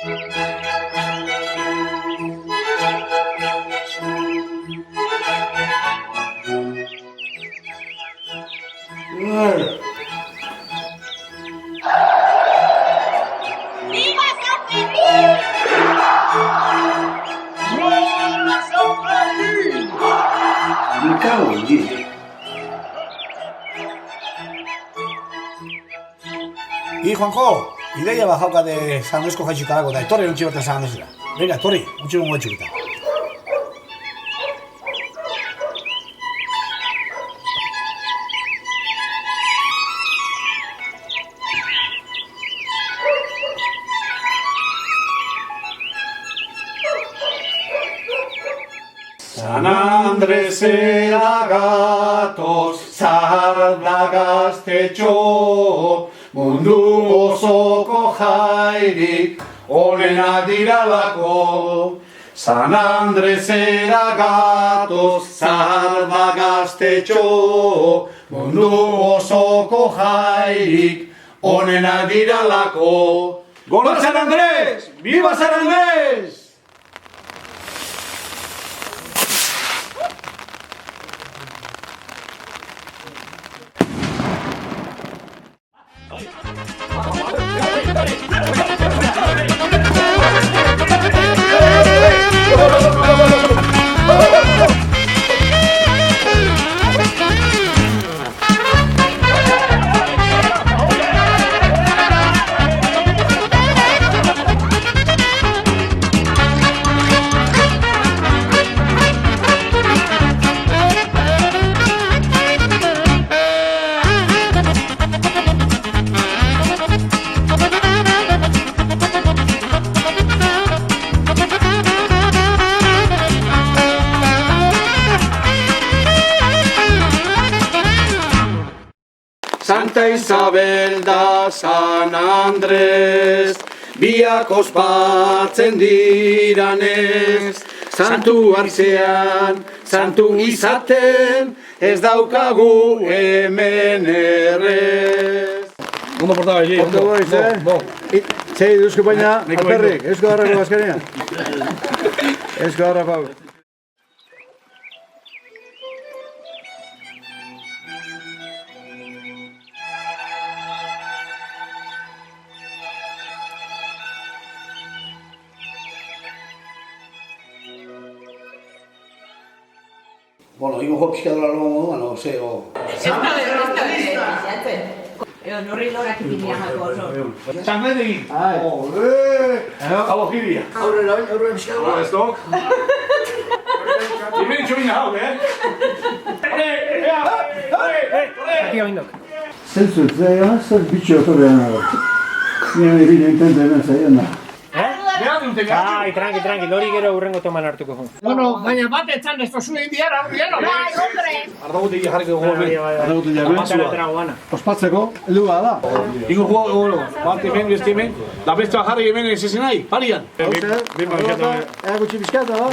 Me cago en 10. Juanjo, ideia bat jaukate San Andresko jaitxitarako da, etorri ontsi bat San Andresera. Venga, etorri, ontsi gongo etxukita. San Andresera gatoz, zahar da gaztetxo, mundu osoko jairik onena diralako. San Andresera gatoz, zahar da gaztetxo, mundu osoko jairik onena diralako. ¡Gola San Andrés! ¡Viva San Andrés! Santa Isabel da San Andres, biak ospatzen diranez, santu hartzean, santu izaten, ez daukagu hemen errez. Ondo portaba allí. Ondo goiz, Txei duzko baina, alperrik, eusko garrako bazkaria. Eusko garrako. Bueno, ingo jo pixka dola logo moduan, o ze, o... Norri lorak ipinea jako oso. Txanglet egin. Hau giria. Aurre pixka dola. Ez dok. Imen txoina hau, Atia bindok. Zentzu, zer bitxo etorrean nago. Nire bide intente hemen zaien da. Ai, tranqui, lori gero urrengo toman hartuko jo. Bueno, baina bat etzan ez tozu egin bihar, Bai, hombre! Ardagutik jarriko gobe. Ardagutik Amatara Ospatzeko, heldu da. Ingo juego, bat hemen, beste hemen. La bestea jarri hemen ez ezen nahi, parian. Ea gutxi bizkata, ba?